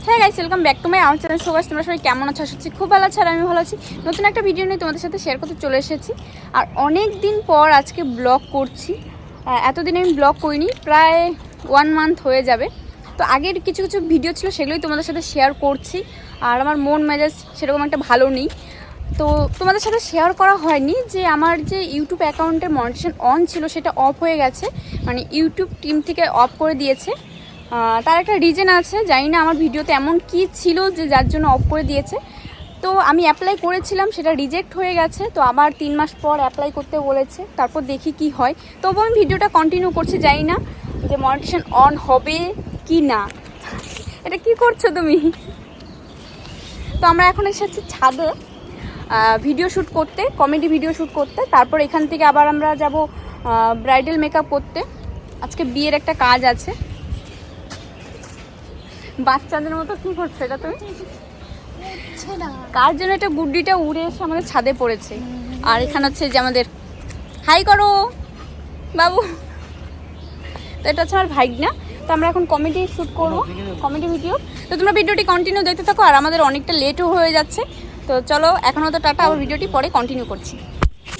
হ্যাঁ guys, welcome back to my our channel. সবাই তোমরা সবাই কেমন আছো? আশা করছি খুব ভালো আছো আর আমি ভালো আছি। নতুন একটা ভিডিও নিয়ে তোমাদের সাথে শেয়ার করতে চলে এসেছি। আর অনেক দিন পর আজকে ব্লগ করছি। এতদিন আমি ব্লগ করিনি, প্রায় 1 মান্থ হয়ে যাবে। তো আগের কিছু কিছু ভিডিও ছিল, সেগুলোই তোমাদের সাথে শেয়ার করছি। আর আমার মন মেজাজ সেরকম একটা ভালো নেই, তো তোমাদের সাথে শেয়ার করা হয়নি যে আমার যে ইউটিউব অ্যাকাউন্টের মনিটাইজেশন অন ছিল সেটা অফ হয়ে গেছে, মানে ইউটিউব টিম থেকে অফ করে দিয়েছে। তার একটা রিজন আছে, জানি না আমার ভিডিওতে এমন কি ছিল যে যার জন্য অফ করে দিয়েছে। তো আমি অ্যাপ্লাই করেছিলাম, সেটা রিজেক্ট হয়ে গেছে, তো আবার 3 মাস পর অ্যাপ্লাই করতে বলেছে, তারপর দেখি কি হয়। তবু আমি ভিডিওটা কন্টিনিউ করছি, জানি না যে মনিটাইজেশন অন হবে কি না। এটা কি করছো তুমি? তো আমরা এখন এসেছি ছাদে ভিডিও শ্যুট করতে, কমেডি ভিডিও শ্যুট করতে। তারপর এখান থেকে আবার আমরা যাব ব্রাইডাল মেকআপ করতে। আজকে বিয়ের একটা কাজ আছে। বাচ্চাদের মতো কি করছে এটা তুমি? কার জন্য এটা গুড্ডিটা উড়ে এসে আমাদের ছাদে পড়েছে। আর এখানে হচ্ছে যে আমাদের হাই করো বাবু, তো এটা হচ্ছে আমার ভাইগনা। তো আমরা এখন কমেডি শ্যুট করবো, কমেডি ভিডিও। তো তোমরা ভিডিওটি কন্টিনিউ দেখতে থাকো, আর আমাদের অনেকটা লেটও হয়ে যাচ্ছে। তো চলো এখনও তো টাটা, আবার ভিডিওটি পরে কন্টিনিউ করছি।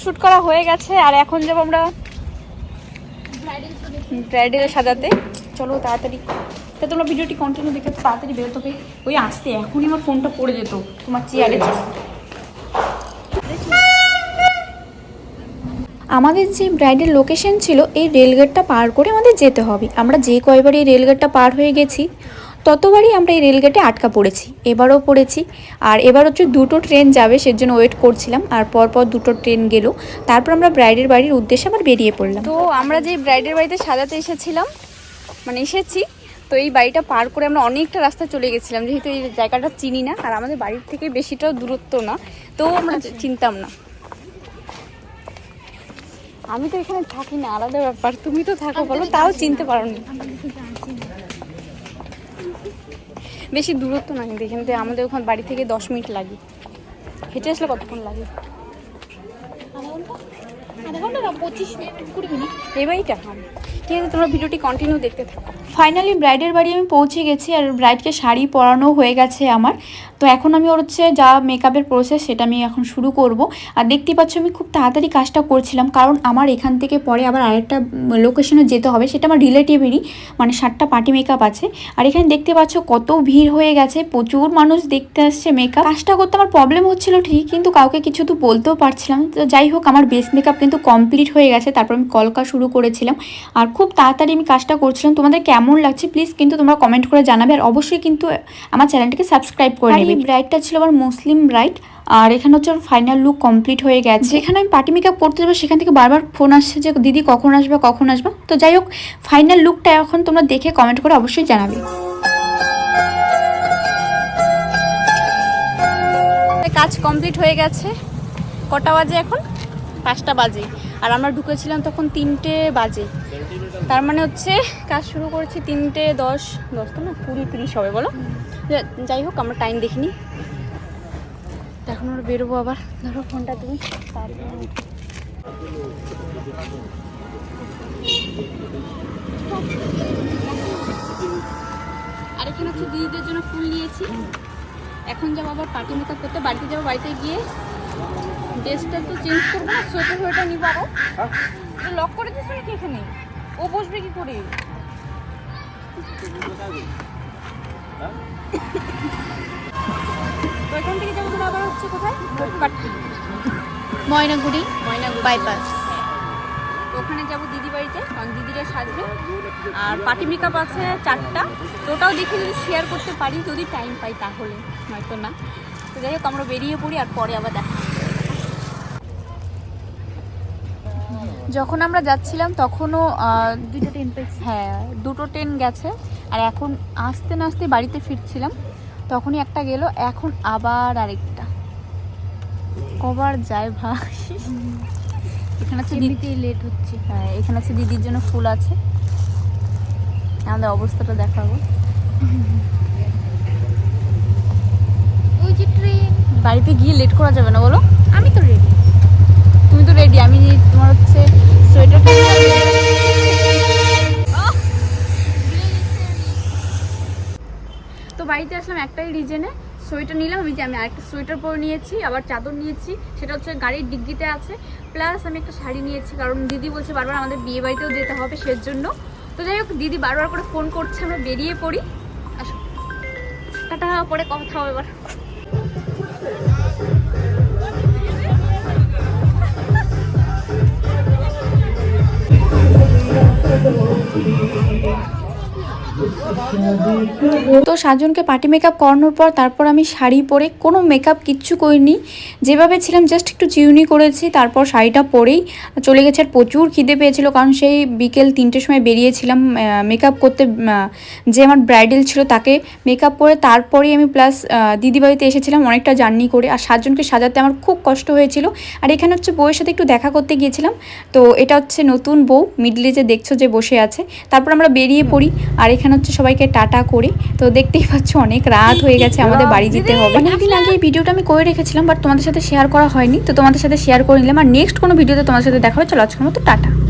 শ্যুট করা হয়ে গেছে আর এখন যাবো আমরা ব্রাইডাল সাজাতে। চলো তাড়াতাড়ি, তো তোমরা ভিডিওটি কন্টিনিউ দেখে তাড়াতাড়ি বেরোতে হবে। ওই আসতে এখনই আমার ফোনটা পড়ে যেত তোমার চেয়ারে। আমাদের যে ব্রাইডের লোকেশন ছিল এই রেলগেটটা পার করে আমাদের যেতে হবে। আমরা যে কয়বার এই রেলগেটটা পার হয়ে গেছি ততবারই আমরা এই রেলগেটে আটকা পড়েছি, এবারও পড়েছি। আর এবার হচ্ছে 2টো ট্রেন যাবে, সেজন্য ওয়েট করছিলাম। আর পরপর 2টো ট্রেন গেল, তারপর আমরা ব্রাইডের বাড়ির উদ্দেশ্যে আবার বেরিয়ে পড়লাম। তো আমরা যে ব্রাইডের বাড়িতে সাজাতে এসেছিলাম, মানে এসেছি, তো এই বাড়িটা পার করে আমরা অনেকটা রাস্তা চলে গেছিলাম, যেহেতু এই জায়গাটা চিনি না আর আমাদের বাড়ির থেকে বেশিটাও দূরত্ব না, তো আমরা চিনতাম না। আমি তো এখানে থাকি না, আলাদা ব্যাপার। তুমি তো থাকো, বলো, তাও চিনতে পারো নি। বেশি দূরত্ব না কিন্তু এখান থেকে আমাদের ওখানে বাড়ি থেকে 10 মিনিট লাগে। হেঁটে আসলে কতক্ষণ লাগে? আধা ঘন্টা না, 25 মিনিট 20 মিনিট। এই বাড়িটা ঠিক আছে, তোমরা ভিডিওটি কন্টিনিউ দেখতে থাকো। ফাইনালি ব্রাইডের বাড়ি আমি পৌঁছে গেছি আর ব্রাইডকে শাড়ি পরানো হয়ে গেছে আমার। তো এখন আমি ওর হচ্ছে যা মেকআপের প্রসেস সেটা আমি এখন শুরু করব। আর দেখতে পাচ্ছ আমি খুব তাড়াতাড়ি কাজটা করছিলাম, কারণ আমার এখান থেকে পরে আবার আরেকটা লোকেশনে যেতে হবে, সেটা আমার রিলেটিভেরই, মানে 7টা পার্টি মেকআপ আছে। আর এখানে দেখতে পাচ্ছ কত ভিড় হয়ে গেছে, প্রচুর মানুষ দেখতে আসছে মেকআপ। কাজটা করতে আমার প্রবলেম হচ্ছিল ঠিক, কিন্তু কাউকে কিছু তো বলতেও পারছিলাম। তো যাই হোক, আমার বেস মেকআপ কিন্তু কমপ্লিট হয়ে গেছে। তারপর আমি কলকা শুরু করেছিলাম আর খুব তাড়াতাড়ি আমি কাজটা করছিলাম। তোমাদের কেমন লাগছে প্লিজ কিন্তু তোমরা কমেন্ট করে জানাবে, আর অবশ্যই কিন্তু আমার চ্যানেলটাকে সাবস্ক্রাইব করে নেবে। এই ব্রাইডটা ছিল আমার মুসলিম ব্রাইড, আর এখানে হচ্ছে ওর ফাইনাল লুক কমপ্লিট হয়ে গেছে। যেখানে আমি পার্টি মেকআপ করতে যাবো সেখান থেকে বারবার ফোন আসছে যে দিদি কখন আসবে কখন আসবে। তো যাই হোক, ফাইনাল লুকটা এখন তোমরা দেখে কমেন্ট করে অবশ্যই জানাবে। কাজ কমপ্লিট হয়ে গেছে। কটা বাজে এখন? 5টা বাজে। আর আমরা ঢুকেছিলাম তখন 3টে বাজে। তার মানে হচ্ছে কাজ শুরু করেছি 3টে 10 তো না 20-30 হবে, বলো। যাই হোক, আমরা টাইম দেখিনি। এখন আমরা বেরোবো আবার। ধরো ফোনটা তুমি। আর এখানে হচ্ছে দিদিদের জন্য ফুল নিয়েছি। এখন যাবো আবার পার্টি মেকআপ করতে, বাড়িতে যাবো। বাড়িতে গিয়ে ড্রেসটা তো চেঞ্জ করবো না, সোয়েটার ফোয়েটার নিবো। আবার লক করে দিচ্ছ নাকি এখানে? ও বসবে কি করে? তো এখান থেকে যাবো ধরো আবার হচ্ছে কোথায়? ময়নাগুড়ি বাইপাস। ওখানে যাবো দিদি বাড়িতে, কারণ দিদিরা সাজবে। আর পার্টি মেকআপ আছে 4টা, তো ওটাও দেখে যদি শেয়ার করতে পারি, যদি টাইম পাই তাহলে, নয়তো না। তো যাই হোক, আমরা বেরিয়ে পড়ি আর পরে আবার দেখা। যখন আমরা যাচ্ছিলাম তখনও 2টো ট্রেন পেয়েছি। হ্যাঁ, 2টো ট্রেন গেছে। আর এখন আস্তে না আস্তে বাড়িতে ফিরছিলাম, তখনই একটা গেল, এখন আবার আরেকটা। কবার যায় ভাই। এখানে হচ্ছে দিদি লেট হচ্ছে। হ্যাঁ, এখানে হচ্ছে দিদির জন্য ফুল আছে। আমাদের অবস্থাটা দেখাবো। ওই যে ট্রেন। বাড়িতে গিয়ে লেট করা যাবে না, বলো? আমি তো রেডি। তুমি তো রেডি, আমি তোমার হচ্ছে সোয়েটার। তো বাড়িতে আসলাম একটাই রিজনে, সোয়েটার নিলাম। আমি আরেকটা সোয়েটার পরে নিয়েছি, আবার চাদর নিয়েছি, সেটা হচ্ছে গাড়ির ডিগ্গিতে আছে। প্লাস আমি একটা শাড়ি নিয়েছি, কারণ দিদি বলছে বারবার আমাদের বিয়ে বাড়িতেও যেতে হবে সেজন্য। তো যাই হোক, দিদি বারবার করে ফোন করছে, আমরা বেরিয়ে পড়ি। আসো, টাটা, পরে কথা হবে এবার। তো সাজনকে পার্টি মেকআপ করানোর পর তারপর আমি শাড়ি পরে, কোনো মেকআপ কিচ্ছু করিনি, যেভাবে ছিলাম জাস্ট একটু চিউনি করেছি, তারপর শাড়িটা পরেই চলে গেছে। আর প্রচুর খিদে পেয়েছিল, কারণ সেই বিকেল 3টের সময় বেরিয়েছিলাম মেকআপ করতে। যে আমার ব্রাইডাল ছিল তাকে মেকআপ করে তারপরেই আমি প্লাস দিদিবাড়িতে এসেছিলাম অনেকটা জার্নি করে। আর সাজনকে সাজাতে আমার খুব কষ্ট হয়েছিল। আর এখানে হচ্ছে বউয়ের সাথে একটু দেখা করতে গিয়েছিলাম। তো এটা হচ্ছে নতুন বউ, মিডলে যে দেখছো যে বসে আছে। তারপর আমরা বেরিয়ে পড়ি, আর এখানে হচ্ছে সবাইকে টাটা করি। তো দেখতেই পাচ্ছ অনেক রাত হয়ে গেছে, আমাদের বাড়ি যেতে হবে। অনেকদিন আগে এই ভিডিওটা আমি করে রেখেছিলাম, বাট তোমাদের সাথে শেয়ার করা হয়নি, তো তোমাদের সাথে শেয়ার করে নিলাম। আর নেক্সট কোনো ভিডিওতে তোমাদের সাথে দেখা হবে। চলো আজকের মতো টাটা।